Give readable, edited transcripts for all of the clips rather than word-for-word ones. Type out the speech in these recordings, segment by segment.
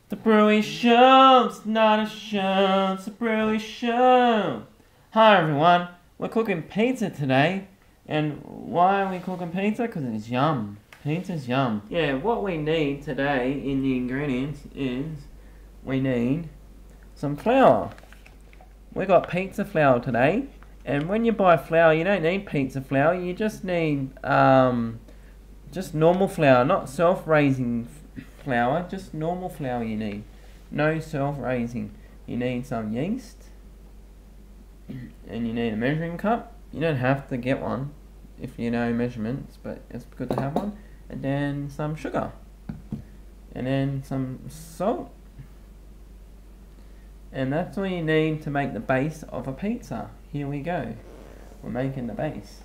The Brewey Show, it's not a show, it's the Brewey Show. Hi everyone, we're cooking pizza today. And why are we cooking pizza? Because it's yum. Pizza's yum. Yeah, what we need today in the ingredients is we need some flour. We got pizza flour today. And when you buy flour, you don't need pizza flour, you just need just normal flour, not self-raising flour, just normal flour you need. No self-raising. You need some yeast. And you need a measuring cup. You don't have to get one if you know measurements, but it's good to have one. And then some sugar. And then some salt. And that's all you need to make the base of a pizza. Here we go. We're making the base.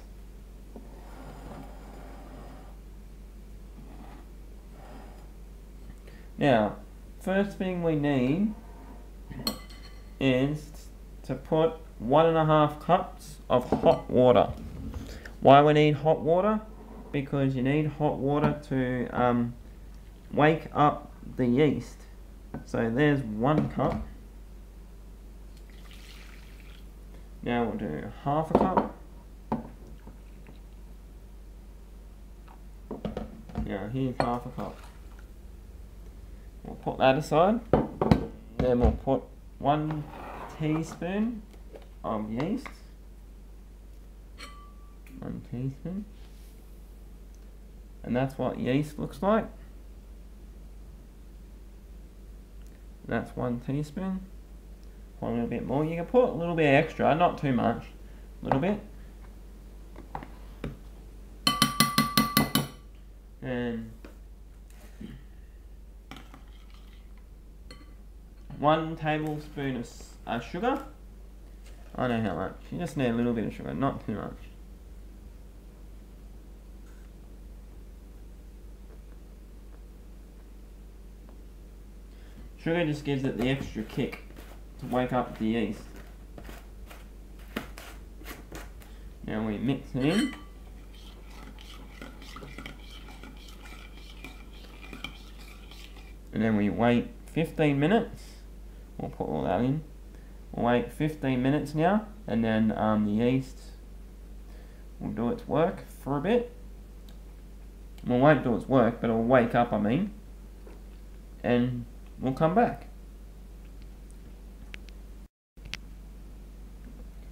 Now, first thing we need is to put 1.5 cups of hot water. Why we need hot water? Because you need hot water to wake up the yeast. So there's 1 cup. Now we'll do 1/2 cup. Now here's 1/2 cup. We'll put that aside. Then we'll put 1 teaspoon of yeast. 1 teaspoon. And that's what yeast looks like. That's 1 teaspoon. Put a little bit more. You can put a little bit extra, not too much. A little bit. And 1 tablespoon of sugar. I know how much. You just need a little bit of sugar, not too much. Sugar just gives it the extra kick to wake up the yeast. Now we mix it in. And then we wait 15 minutes. We'll put all that in. We'll wait 15 minutes now, and then the yeast will do its work for a bit. Well, it won't do its work, but it'll wake up, I mean. And we'll come back.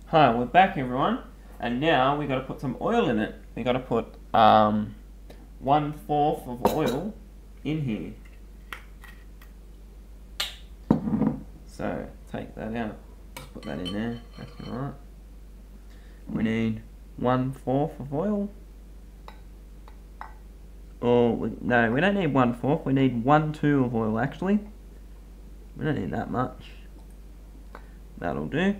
Hi, we're back everyone. And now we got to put some oil in it. We got to put 1/4 of oil in here. So take that out. Just put that in there. That's alright. We need 1/4 of oil. No, we don't need 1/4. We need 1/2 of oil actually. We don't need that much. That'll do.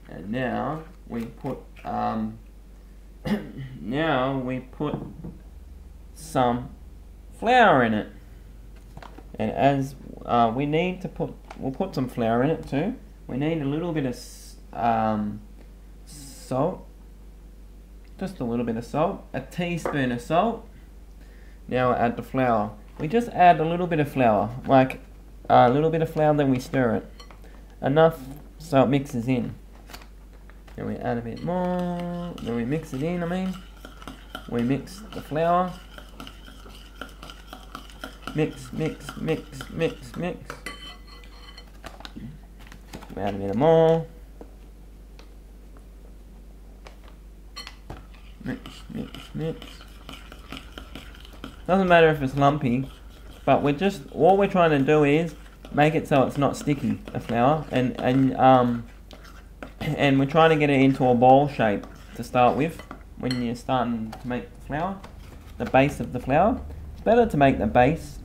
And now we put some flour in it. And as we need to we'll put some flour in it too. We need a little bit of salt. Just a little bit of salt. A teaspoon of salt. Now we'll add the flour. We just add a little bit of flour. Like a little bit of flour, then we stir it. Enough so it mixes in. Then we add a bit more. Then we mix it in, We mix the flour. Mix, mix, mix, mix, mix. We add a bit more. Mix, mix, mix. Doesn't matter if it's lumpy, but all we're trying to do is make it so it's not sticky, the flour, and we're trying to get it into a ball shape to start with. When you're starting to make the flour, the base of the flour, it's better to make the base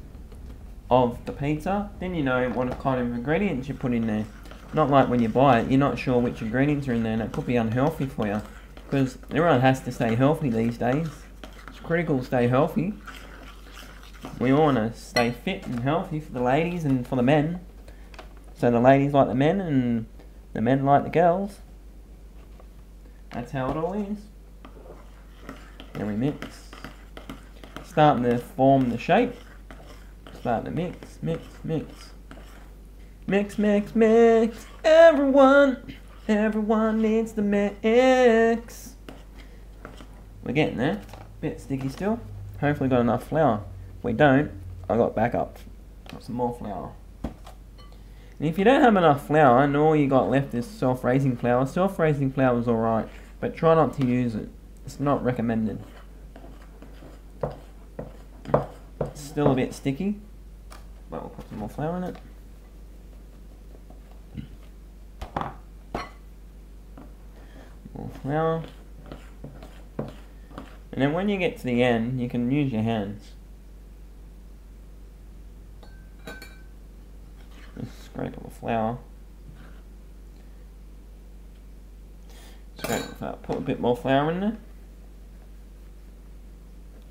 of the pizza, then you know what kind of ingredients you put in there. Not like when you buy it, you're not sure which ingredients are in there, and it could be unhealthy for you. Because everyone has to stay healthy these days. It's critical to stay healthy. We all want to stay fit and healthy for the ladies and for the men. So the ladies like the men and the men like the girls. That's how it all is. Then we mix. Starting to form the shape. Starting to mix, mix, mix. Mix, mix, mix. Everyone needs to mix. We're getting there. Bit sticky still. Hopefully got enough flour. If we don't, I got backup. Got some more flour. And if you don't have enough flour and all you got left is self-raising flour is alright, but try not to use it. It's not recommended. It's still a bit sticky, but we'll put some more flour in it. More flour. And then when you get to the end, you can use your hands. Just scrape up the flour. Scrape the flour. Put a bit more flour in there.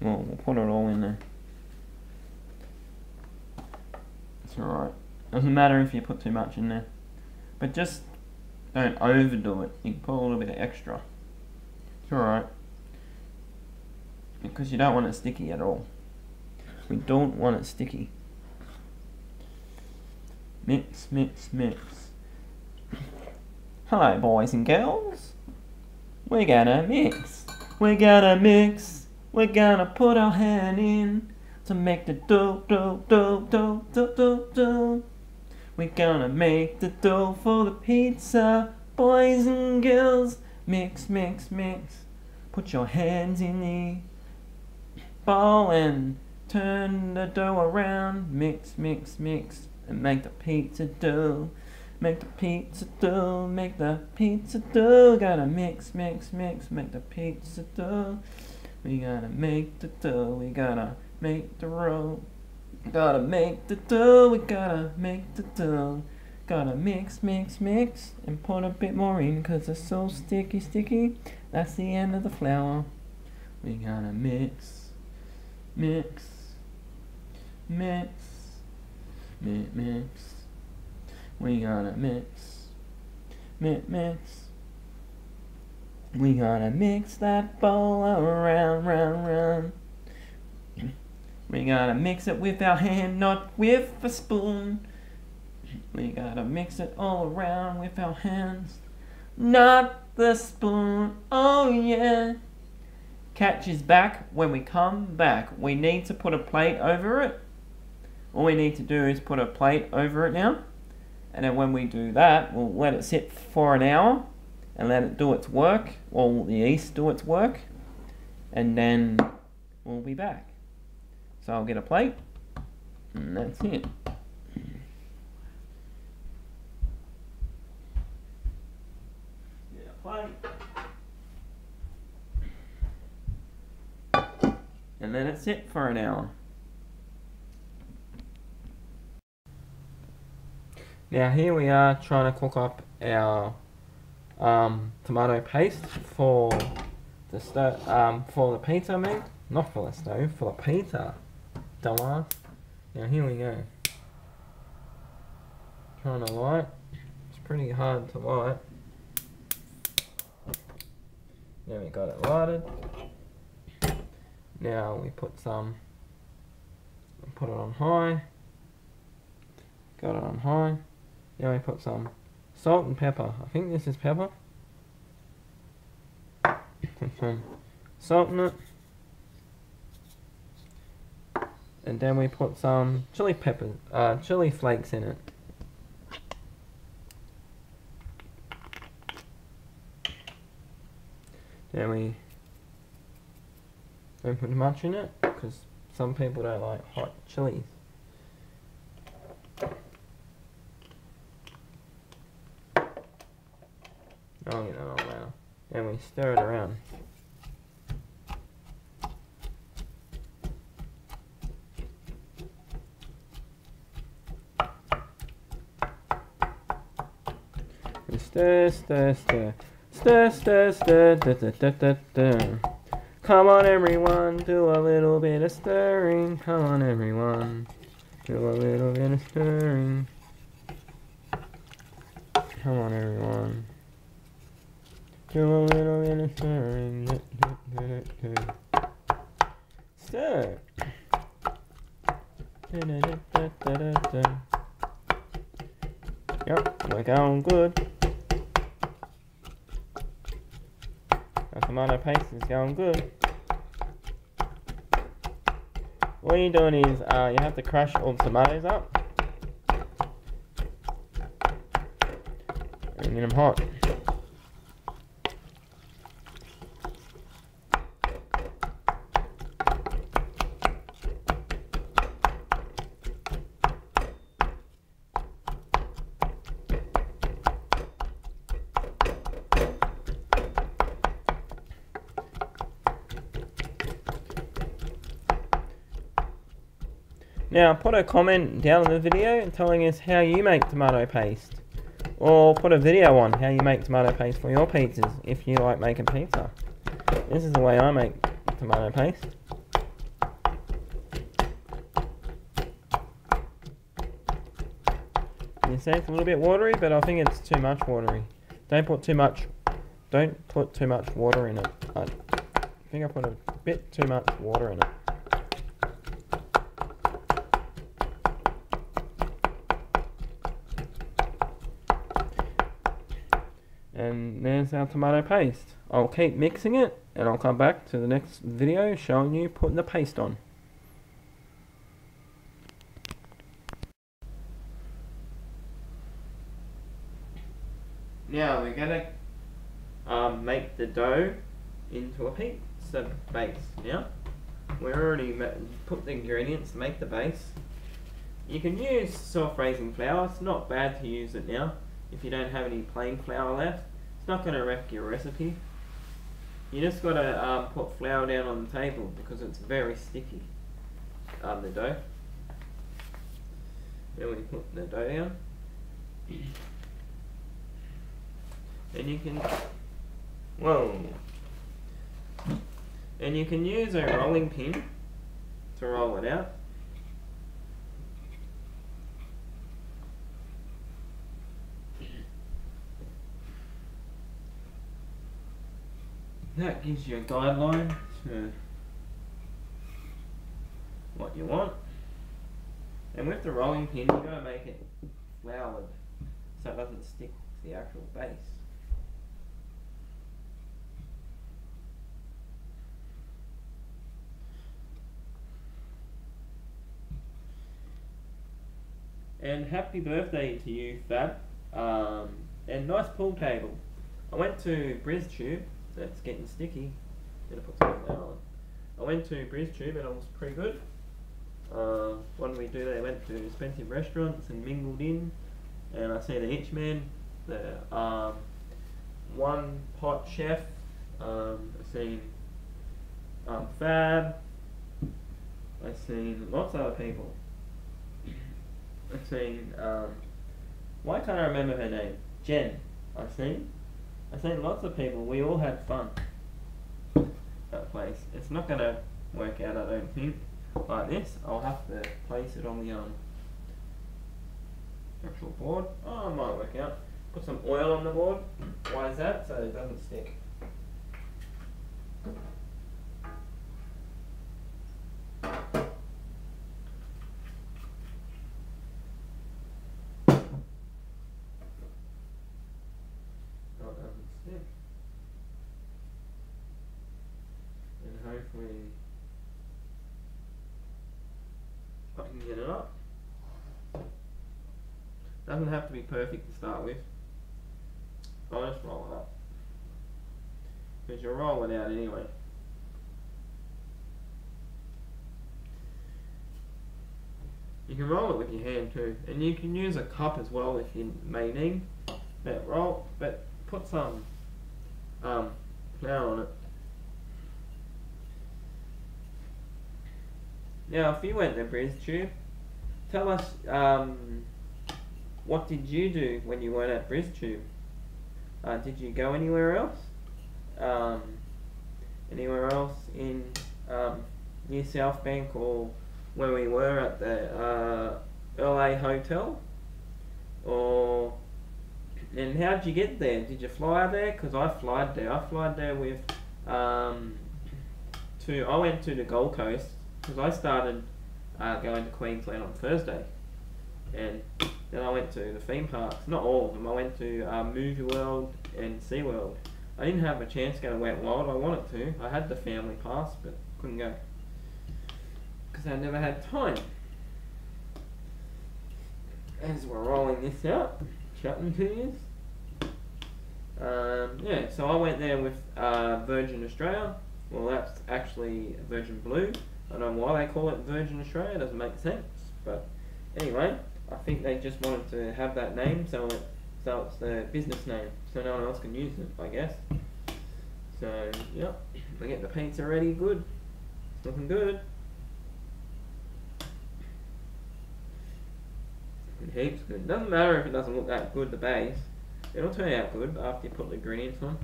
Well, we'll put it all in there. It's alright. Doesn't matter if you put too much in there. But just don't overdo it. You can put a little bit of extra. It's alright. Because you don't want it sticky at all. We don't want it sticky. Mix, mix, mix. Hello boys and girls. We're gonna mix. We're gonna mix. We're gonna put our hand in to make the dough, dough, dough, dough, dough, dough, dough. We're gonna make the dough for the pizza. Boys and girls. Mix, mix, mix. Put your hands in the bowl and turn the dough around. Mix, mix, mix. And make the pizza dough. Make the pizza dough. Make the pizza dough. Gotta mix, mix, mix. Make the pizza dough. We gotta make the dough. We gotta make the roll. Gotta make the dough. We gotta make the dough. Gotta mix, mix, mix. And put a bit more in because it's so sticky, sticky. That's the end of the flour. We gotta mix, mix, mix, mix, mix. We gotta mix, mix, mix. We gotta mix that bowl around, round, round. We gotta mix it with our hand, not with a spoon. We gotta mix it all around with our hands, not the spoon. Oh yeah. Catch is back when we come back. We need to put a plate over it. All we need to do is put a plate over it now. And then when we do that, we'll let it sit for an hour and let it do its work, or the yeast do its work, and then we'll be back. So I'll get a plate, and that's it. Get a plate. And let it sit for an hour. Now here we are trying to cook up our tomato paste for the for the pizza, I mean. Not for the stove, for the pizza. Dumbass. Now here we go. Trying to light. It's pretty hard to light. Now we got it lighted. Now we put it on high. Got it on high. Now we put some salt and pepper. I think this is pepper. Put some salt in it. And then we put some chili flakes in it. Then we don't put much in it because some people don't like hot chilies. Oh, you know, wow. And we stir it around. We stir, stir, stir. Stir, stir, stir, da, da, da, da, da. Come on everyone, do a little bit of stirring. Come on everyone, do a little bit of stirring. Come on everyone. Do a little bit of stirring. Stir. Yep, we're going good. Our tomato paste is going good. What you're doing is you have to crush all the tomatoes up and get them hot. Now put a comment down in the video telling us how you make tomato paste, or put a video on how you make tomato paste for your pizzas if you like making pizza. This is the way I make tomato paste. You see it's a little bit watery, but I think it's too much watery. Don't put too much water in it. I think I put a bit too much water in it. And there's our tomato paste. I'll keep mixing it and I'll come back to the next video showing you putting the paste on. Now we're going to make the dough into a pizza base. Now we've already put the ingredients to make the base. You can use self-raising flour. It's not bad to use it now. If you don't have any plain flour left, it's not going to wreck your recipe. You just got to put flour down on the table because it's very sticky, the dough. Then we put the dough down. And you can, and you can use a rolling pin to roll it out. That gives you a guideline to what you want. And with the rolling pin, you've got to make it floured so it doesn't stick to the actual base. And happy birthday to you, Fab. And nice pool table. I went to BrizTube. That's getting sticky. Gonna put some flour on. I went to BrizTube and it was pretty good. What did we do? They went to expensive restaurants and mingled in. And I seen the Hitchman, the One Pot Chef. I seen Fab. I seen lots of other people. I seen why can't I remember her name? Jen. I seen lots of people. We all had fun at that place. It's not going to work out, I don't think, like this. I'll have to place it on the actual board. Oh, it might work out. Put some oil on the board. Why is that? So it doesn't stick. And hopefully I can get it up. Doesn't have to be perfect to start with. I'll just roll it up. Because you'll roll it out anyway. You can roll it with your hand too. And you can use a cup as well if you may need. But put some flour on it. Now if you went to BrizTube, tell us what did you do when you weren't at BrizTube? Did you go anywhere else? Anywhere else in near South Bank or where we were at the LA hotel? Or And how did you get there? Did you fly there? Because I flied there. I flied there with, I went to the Gold Coast, because I started going to Queensland on Thursday. And then I went to the theme parks, not all of them. I went to Movie World and SeaWorld. I didn't have a chance to go to Wet n Wild. I wanted to. I had the family pass, but couldn't go. Because I never had time. As we're rolling this out, chatting to you. Yeah, so I went there with Virgin Australia. Well, that's actually Virgin Blue. I don't know why they call it Virgin Australia. It doesn't make sense. But anyway, I think they just wanted to have that name, so it's the business name, so no one else can use it, I guess. So, yep, we get the pizza ready. Good. It's looking good. Heaps good. Doesn't matter if it doesn't look that good, the base. It'll turn out good after you put the ingredients on.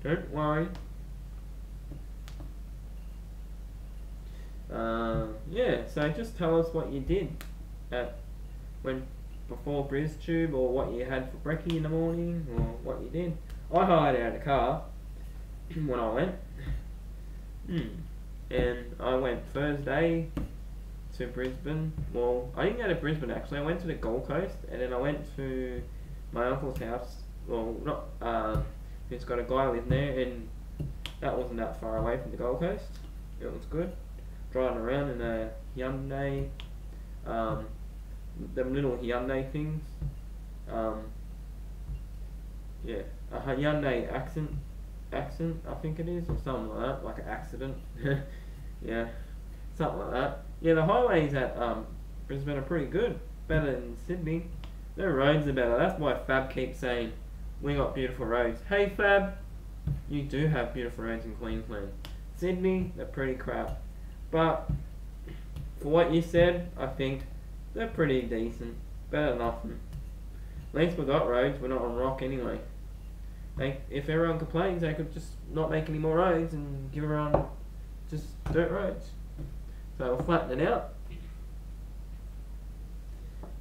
Don't worry. Yeah, so just tell us what you did before BrizTube, or what you had for brekkie in the morning, or what you did. I hired out a car when I went. And I went Thursday to Brisbane. Well, I didn't go to Brisbane actually. I went to the Gold Coast, and then I went to my uncle's house. Well, not he's got a guy living there, and that wasn't that far away from the Gold Coast. It was good. Driving around in a Hyundai, them little Hyundai things. Yeah, a Hyundai accent, I think it is, or something like that, like an accident. Yeah, something like that. Yeah, the highways at Brisbane are pretty good, better than Sydney. Their roads are better. That's why Fab keeps saying we got beautiful roads. Hey Fab, you do have beautiful roads in Queensland. Sydney, they're pretty crap. But for what you said, I think they're pretty decent. Better than nothing. At least we got roads. We're not on rock anyway. If everyone complains, they could just not make any more roads and give everyone just dirt roads. So we'll flatten it out.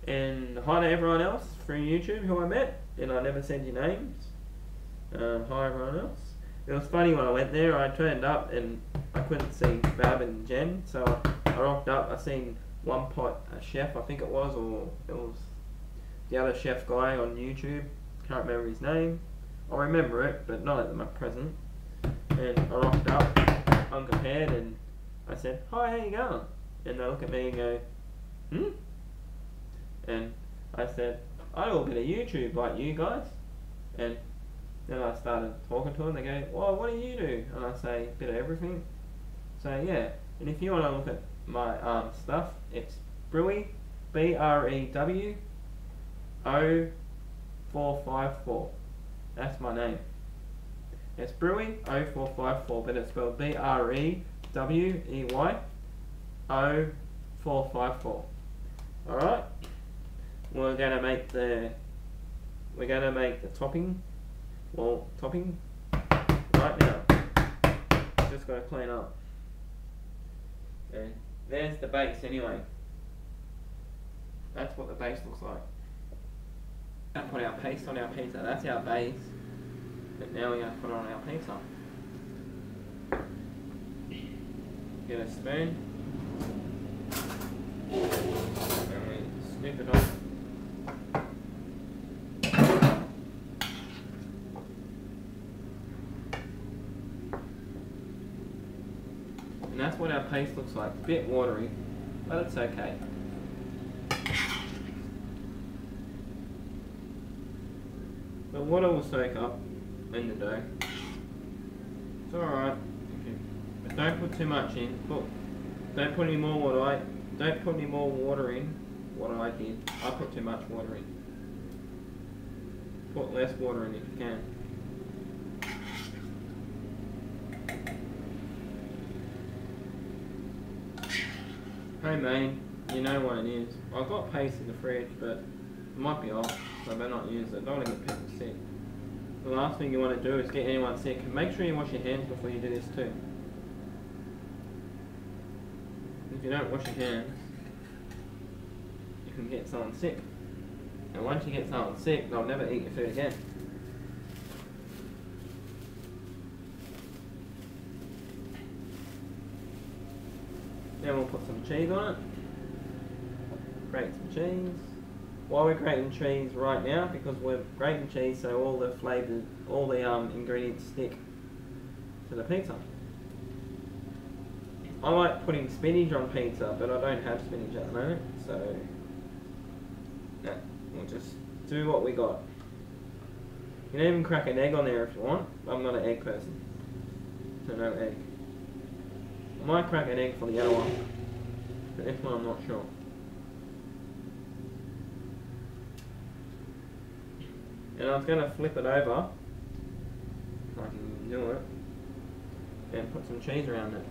And hi to everyone else through YouTube who I met, and I never said your names. Hi everyone else. It was funny when I went there. I turned up and I couldn't see Fab and Jen, so I rocked up. I seen one pot, a chef I think it was, or it was the other chef guy on YouTube. Can't remember his name. I remember it, but not at the present. And I rocked up, unprepared, and I said, "Hi, how you going?" And they look at me and go, "Hmm?" And I said, "I do a bit of YouTube like you guys." And then I started talking to them. They go, "Well, what do you do?" And I say, "A bit of everything." So yeah, and if you want to look at my stuff, it's Brewey, BREW 0454. That's my name. It's Brewey 0454, but it's spelled BREWEY 0454. All right. We're gonna make the topping. Well, topping right now. Just gotta clean up. And there's the base anyway. That's what the base looks like. I put our paste on our pizza. That's our base. But now we're gonna put on our pizza. Get a spoon. And we scoop it on. And that's what our paste looks like. A bit watery, but it's okay. The water will soak up in the dough. It's alright. Okay. But don't put too much in. Don't put any more water. Don't put any more water in. What I did. I put too much water in. Put less water in if you can. Hey man, you know what it is. I've got paste in the fridge, but it might be off, so I better not use it. Don't want to get people sick. The last thing you want to do is get anyone sick. And make sure you wash your hands before you do this too. If you don't wash your hands, you can get someone sick. And once you get someone sick, they'll never eat your food again. Then we'll put some cheese on it. Grate some cheese. While we're grating cheese right now, because we're grating cheese so all the flavours, all the ingredients stick to the pizza. I like putting spinach on pizza, but I don't have spinach at the moment, so no, we'll just do what we got. You can even crack an egg on there if you want. I'm not an egg person, so no egg. I might crack an egg for the other one, but this one I'm not sure. And I was going to flip it over, if I can do it, and put some cheese around it.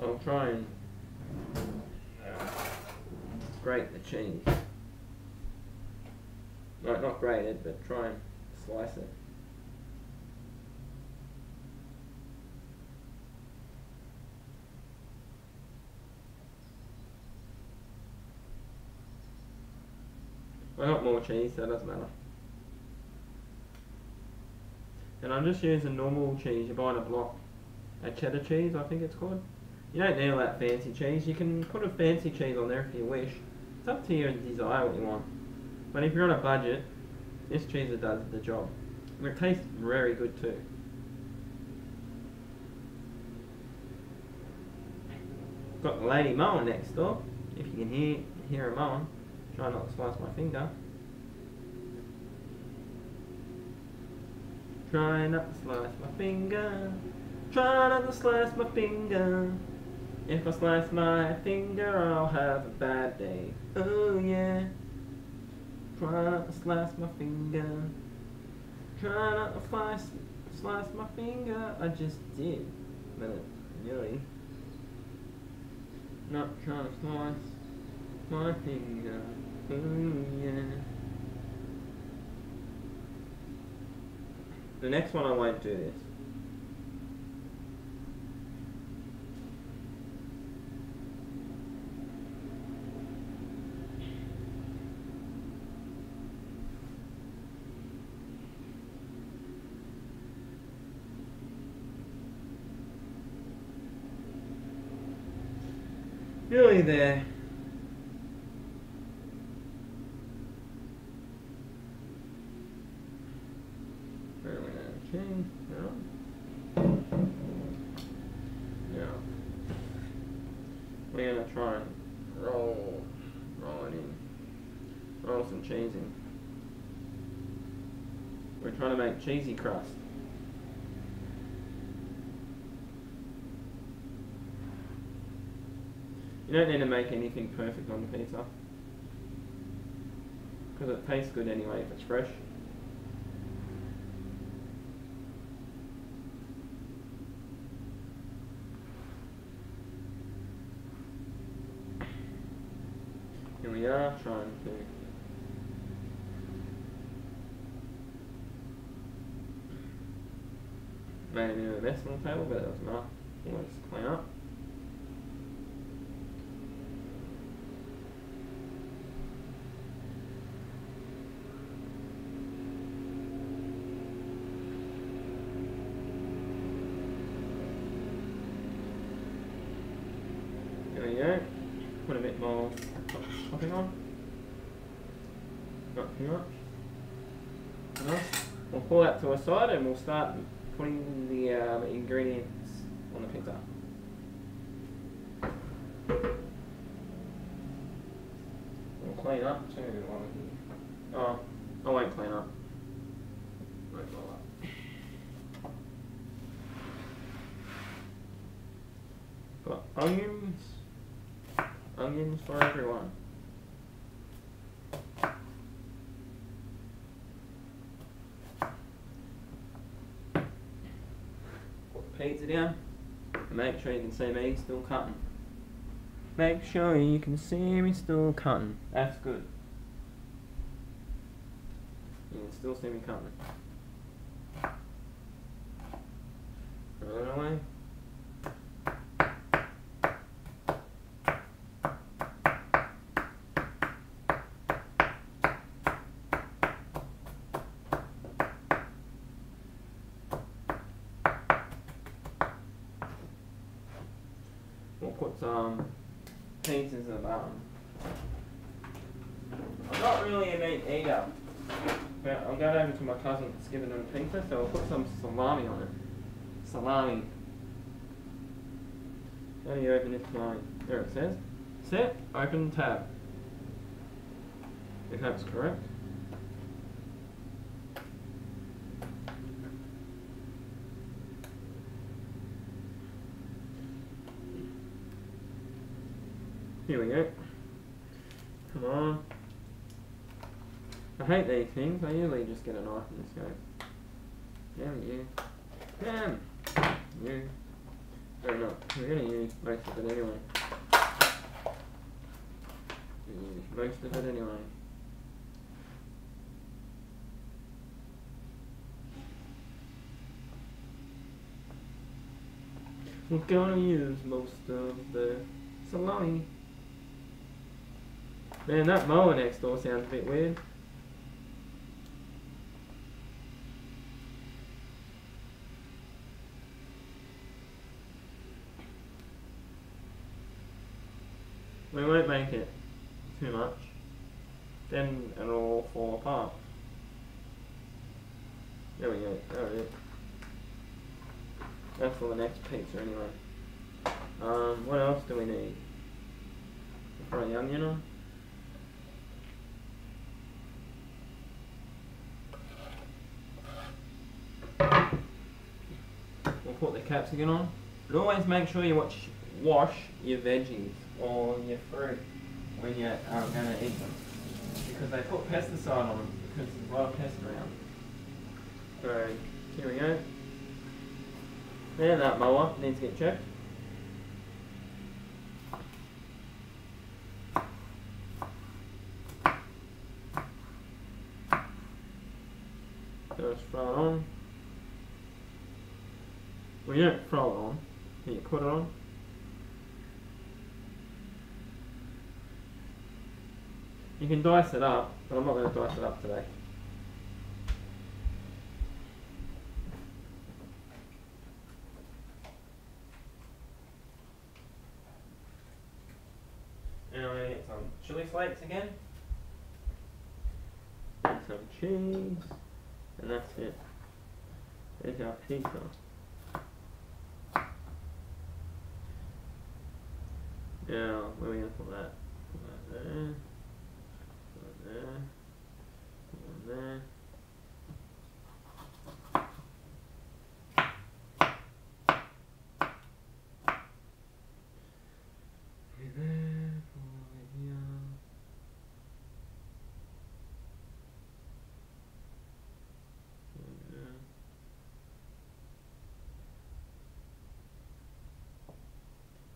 I'll try and grate the cheese. No, not grate it, but try and slice it. I got more cheese, so it doesn't matter. And I'm just using normal cheese you buy in a block. A cheddar cheese, I think it's called. You don't need all that fancy cheese. You can put a fancy cheese on there if you wish. It's up to your desire what you want. But if you're on a budget, this cheese does the job. And it tastes very good too. Got the lady mowing next door. If you can hear her mowing. Try not to slice my finger. Try not to slice my finger. Try not to slice my finger. If I slice my finger, I'll have a bad day. Oh yeah. Try not to slice my finger. Try not to slice my finger. I just did. But really. Not trying to slice my finger. Oh yeah. The next one I won't do this. Nearly there. Okay, now we're gonna try and roll it in. Roll some cheese in. We're trying to make cheesy crust. You don't need to make anything perfect on the pizza, because it tastes good anyway if it's fresh. Here we are trying to made a bit of a mess on the table, but it doesn't matter. Let's clean up. There we go. Put a bit more topping on. Not too much. Enough. We'll pull that to a side and we'll start putting the ingredients on the pizza. We'll clean up too. Oh, I won't clean up. Won't clean up. Got onions. Onions for everyone. Put the pizza down and make sure you can see me still cutting. Make sure you can see me still cutting. That's good. You can still see me cutting. put some pieces of I'm not really a meat eater, but I'm going over to my cousin's giving them pizza, so I'll put some salami on it. Salami. How do you open this salami? There it says. Set, open tab. If that's correct. Here we go. Come on. I hate these things. I usually just get a knife and just go. Damn you. Damn you. Fair enough. We're going to use most of it anyway. Use most of it anyway. We're going to use most of the salami. Man, that mower next door sounds a bit weird. We won't make it too much, then it'll all fall apart. There we go, there it. That's for the next pizza anyway. What else do we need? Fry the onion on. We'll put the capsicum on. But always make sure you wash your veggies or your fruit when you're going to eat them, because they put pesticide on them because there's a lot of pests around. So here we go. And that mower needs to get checked. Just throw it on. Well, you don't throw it on, you put it on. You can dice it up, but I'm not going to dice it up today. And I'm going to get some chili flakes again. And some cheese. And that's it. There's our pizza. Now, where are we going to put that? Put that there. Put that there. Put that there. And then, put it over here. Put it there.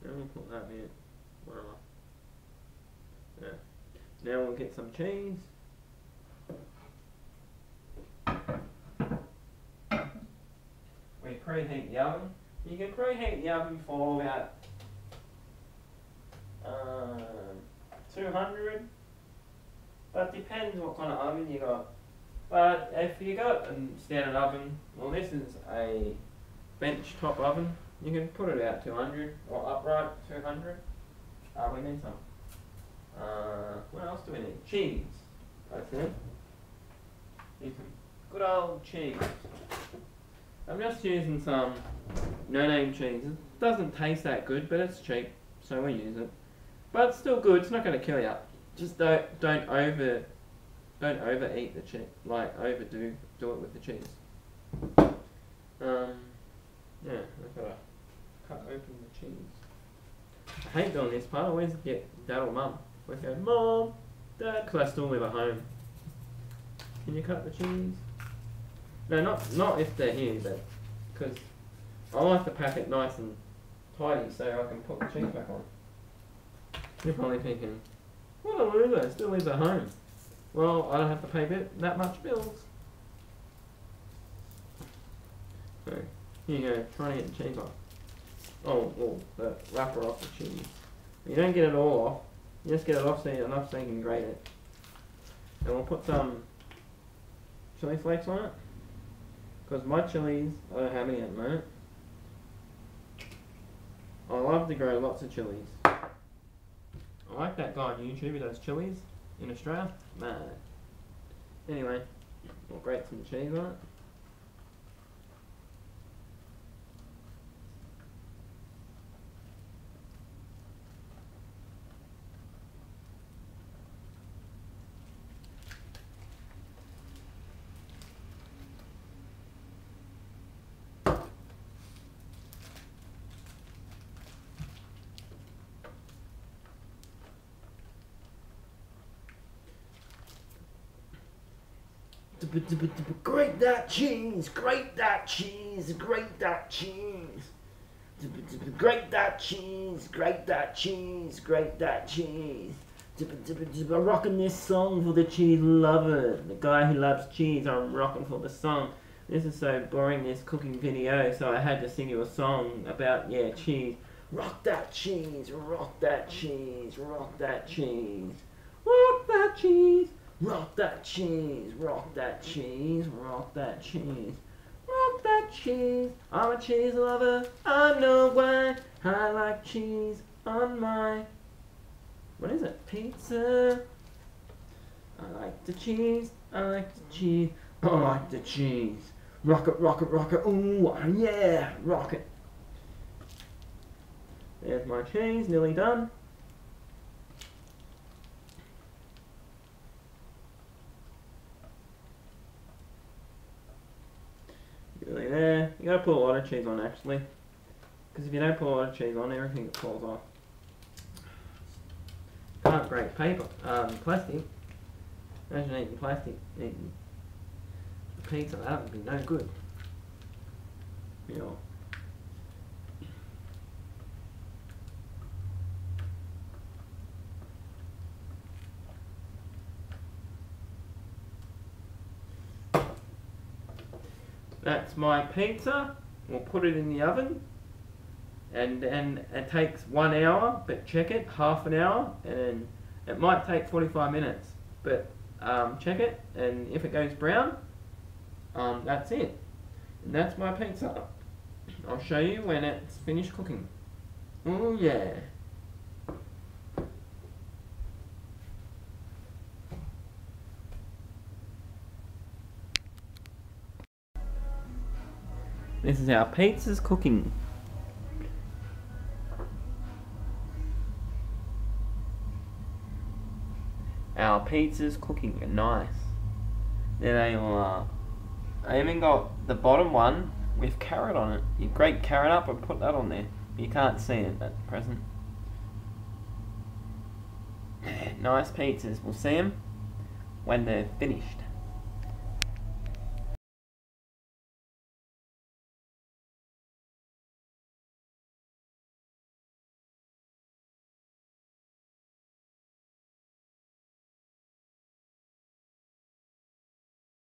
Then we'll put that bit. Whatever. Yeah. Now we'll get some cheese. We preheat the oven. You can preheat the oven for about 200, but depends what kind of oven you got. But if you got a standard oven, well, this is a bench top oven. You can put it out 200 or upright 200. We need some. What else do we need? Cheese. That's it. Need some good old cheese. I'm just using some no-name cheese. It doesn't taste that good, but it's cheap, so we use it. But it's still good. It's not going to kill you. Just don't overeat the cheese. Like do it with the cheese. Yeah, I've got to cut open the cheese. I hate doing this part. I always get Dad or Mum. I go, Mom, Dad, because I still live at home. Can you cut the cheese? No, not if they're here, but because I like to pack it nice and tidy so I can put the cheese back on. You're probably thinking, what a loser, still lives at home. Well, I don't have to pay that much bills. So, here you go, trying to get the cheese off. Oh, well, the wrapper off the cheese. You don't get it all off, you just get it off enough so you can grate it. And we'll put some chili flakes on it. Because my chilies, I don't have any at the moment. I love to grow lots of chilies. I like that guy on YouTube who does chilies in Australia. Mad. Anyway, we'll grate some cheese on it. Grate that cheese, grate that cheese, grate that cheese. Grate that cheese, grate that cheese, grate that cheese. I'm rocking this song for the cheese lover, the guy who loves cheese. I'm rocking for the song. This is so boring, this cooking video, so I had to sing you a song about, yeah, cheese. Rock that cheese, rock that cheese, rock that cheese. Rock that cheese. Rock that cheese, rock that cheese, rock that cheese, rock that cheese. I'm a cheese lover, I know why. I like cheese on my, what is it, pizza. I like the cheese, I like the cheese, I like the cheese. Rock it, rock it, rock it, ooh, yeah, rock it. There's my cheese, nearly done. Really there. You gotta put a lot of cheese on actually, because if you don't put a lot of cheese on, everything falls off. Can't break paper, plastic. Imagine eating plastic, eating pizza. That would be no good. You know. That's my pizza. We'll put it in the oven, and it takes 1 hour, but check it, half an hour, and it might take 45 minutes, but check it, and if it goes brown, that's it. And that's my pizza. I'll show you when it's finished cooking. Oh yeah. This is our pizza's cooking. Our pizza's cooking, nice. There they all are. I even got the bottom one with carrot on it. You grate carrot up and put that on there. You can't see it at present. Nice pizzas. We'll see them when they're finished.